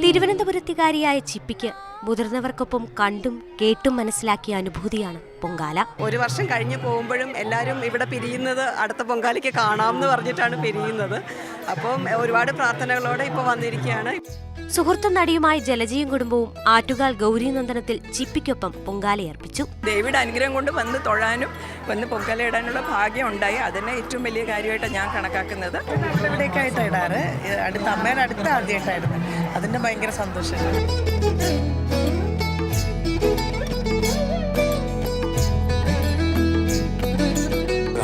തിരുവനന്തപുരത്തുകാരിയായ ചിപ്പിക്ക് മുതിർന്നവർക്കൊപ്പം കണ്ടും കേട്ടും മനസ്സിലാക്കിയ അനുഭൂതിയാണ് പൊങ്കാല. ഒരു വർഷം കഴിഞ്ഞ് പോകുമ്പോഴും എല്ലാവരും ഇവിടെ പിരിയുന്നത് അടുത്ത പൊങ്കാലയ്ക്ക് കാണാമെന്ന് പറഞ്ഞിട്ടാണ് പിരിയുന്നത്. അപ്പം ഒരുപാട് പ്രാർത്ഥനകളോടെ ഇപ്പോൾ വന്നിരിക്കുകയാണ്. സുഹൃത്തും നടിയുമായി ജലജയും കുടുംബവും ആറ്റുകാൽ ഗൗരീനന്ദനത്തിൽ ചിപ്പിക്കൊപ്പം പൊങ്കാലയർപ്പിച്ചു. ദേവിയുടെ അനുഗ്രഹം കൊണ്ട് വന്ന് തൊഴാനും വന്ന് പൊങ്കാലയിടാനുള്ള ഭാഗ്യം ഉണ്ടായി. അതിനെ ഏറ്റവും വലിയ കാര്യമായിട്ടാണ് ഞാൻ കണക്കാക്കുന്നത്. ഇവിടേക്കായിട്ട് ഇടാറ്, അമ്മയുടെ അടുത്ത് ആദ്യമായിട്ടായിരുന്നു. അതിൻ്റെ ഭയങ്കര സന്തോഷമാണ്.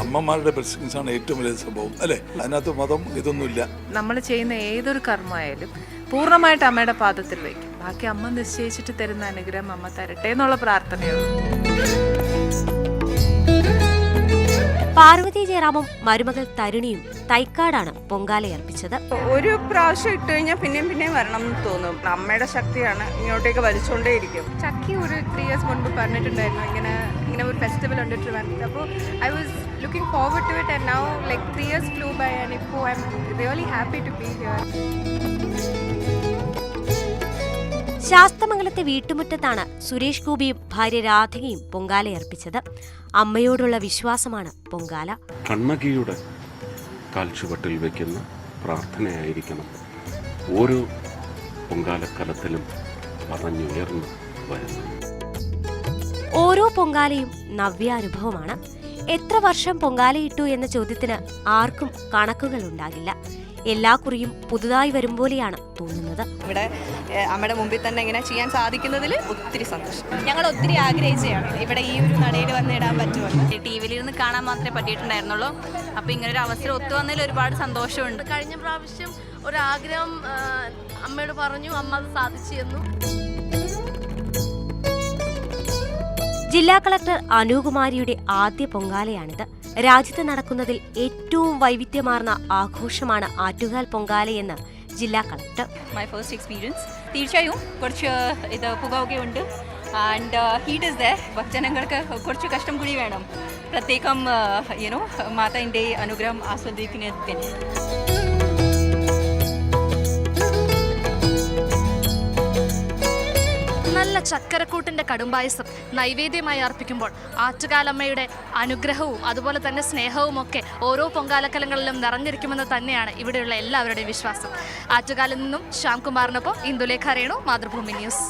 അമ്മമാരുടെ ബ്ലെസ്സിങ്സ് ആണ് ഏറ്റവും വലിയ സംഭവം, അല്ലേ? അതിനകത്ത് മതം ഇതൊന്നുമില്ല. നമ്മൾ ചെയ്യുന്ന ഏതൊരു കർമ്മമായാലും പൂർണ്ണമായിട്ട് അമ്മയുടെ പാദത്തിൽ വയ്ക്കും. ബാക്കി അമ്മ നിശ്ചയിച്ചിട്ട് തരുന്ന അനുഗ്രഹം അമ്മ തരട്ടെ എന്നുള്ള പ്രാർത്ഥനയുള്ളൂ. പാർവതി ജയറാമും മരുമകൾ തരുണിയും തൈക്കാടാണ് പൊങ്കാലയർപ്പിച്ചത്. ഒരു പ്രാവശ്യം ഇട്ട് കഴിഞ്ഞാൽ പിന്നെയും വരണം എന്ന് തോന്നും. അമ്മയുടെ ശക്തിയാണ്, ഇങ്ങോട്ടേക്ക് വലിച്ചുകൊണ്ടേയിരിക്കും. ചക്കി ഒരു 3 years മുൻപ് പറഞ്ഞിട്ടുണ്ടായിരുന്നു ഇങ്ങനെ ഒരു ഫെസ്റ്റിവൽ ഉണ്ട് ട്രിവാൻഡ്രത്ത്. അപ്പോൾ I was looking forward to it and now like 3 years flew by and ഇപ്പോൾ I'm really happy to be here. ശാസ്തമംഗലത്തെ വീട്ടുമുറ്റത്താണ് സുരേഷ് ഗോപിയും ഭാര്യ രാധികയും പൊങ്കാലയർപ്പിച്ചത്. അമ്മയോടുള്ള വിശ്വാസമാണ് പൊങ്കാല. കണ്ണകിയുടെ കാൽച്ചുവട്ടിൽ വയ്ക്കുന്ന പ്രാർത്ഥനയായിരിക്കണം ഓരോ പൊങ്കാലക്കലത്തിലും പറഞ്ഞുയർന്നു വരുന്നത്. ഓരോ പൊങ്കാലയും നവ്യാനുഭവമാണ്. എത്ര വർഷം പൊങ്കാലയിട്ടു എന്ന ചോദ്യത്തിന് ആർക്കും കണക്കുകൾ ഉണ്ടാകില്ല. എല്ലാ കുറിയും പുതുതായി വരും പോലെയാണ് തോന്നുന്നത്. ഇവിടെ അമ്മയുടെ മുമ്പിൽ തന്നെ ഇങ്ങനെ ചെയ്യാൻ സാധിക്കുന്നതിൽ ഒത്തിരി സന്തോഷം. ഞങ്ങൾ ഒത്തിരി ആഗ്രഹിച്ചതാണ് ഇവിടെ ഈ ഒരു നടയിൽ വന്നിടാൻ പറ്റുമെന്ന്. TV-ലിരുന്ന് കാണാൻ മാത്രമേ പറ്റിയിട്ടുണ്ടായിരുന്നുള്ളൂ. അപ്പോൾ ഇങ്ങനൊരു അവസരം ഒത്തു വന്നതിൽ ഒരുപാട് സന്തോഷമുണ്ട്. കഴിഞ്ഞ പ്രാവശ്യം ഒരാഗ്രഹം അമ്മയോട് പറഞ്ഞു, അമ്മ അത് സാധിച്ചു തന്നു. ജില്ലാ കളക്ടർ അനുകുമാരിയുടെ ആദ്യ പൊങ്കാലയാണിത്. രാജ്യത്ത് നടക്കുന്നതിൽ ഏറ്റവും വൈവിധ്യമാർന്ന ആഘോഷമാണ് ആറ്റുകാൽ പൊങ്കാലയെന്ന് ജില്ലാ കളക്ടർ. My first experience. തീർച്ചയായും കുറച്ച് പുകയൊക്കെയുണ്ട് ആൻഡ് ഹീറ്റ് ഇസ് ദർ. ഭക്തജനങ്ങൾക്ക് കുറച്ച് കഷ്ടം കൂടി വേണം, പ്രത്യേകം മാതാവിൻ്റെ അനുഗ്രഹം ആസ്വദിക്കുന്നതിന്. നല്ല ചക്കരക്കൂട്ടിൻ്റെ കടുംപായസം നൈവേദ്യമായി അർപ്പിക്കുമ്പോൾ ആറ്റുകാലമ്മയുടെ അനുഗ്രഹവും അതുപോലെ തന്നെ സ്നേഹവും ഒക്കെ ഓരോ പൊങ്കാലക്കലങ്ങളിലും നിറഞ്ഞിരിക്കുമെന്ന് തന്നെയാണ് ഇവിടെയുള്ള എല്ലാവരുടെയും വിശ്വാസം. ആറ്റുകാലിൽ നിന്നും ശ്യാംകുമാറിനൊപ്പം ഇന്ദുലേഖ രേണു, മാതൃഭൂമി ന്യൂസ്.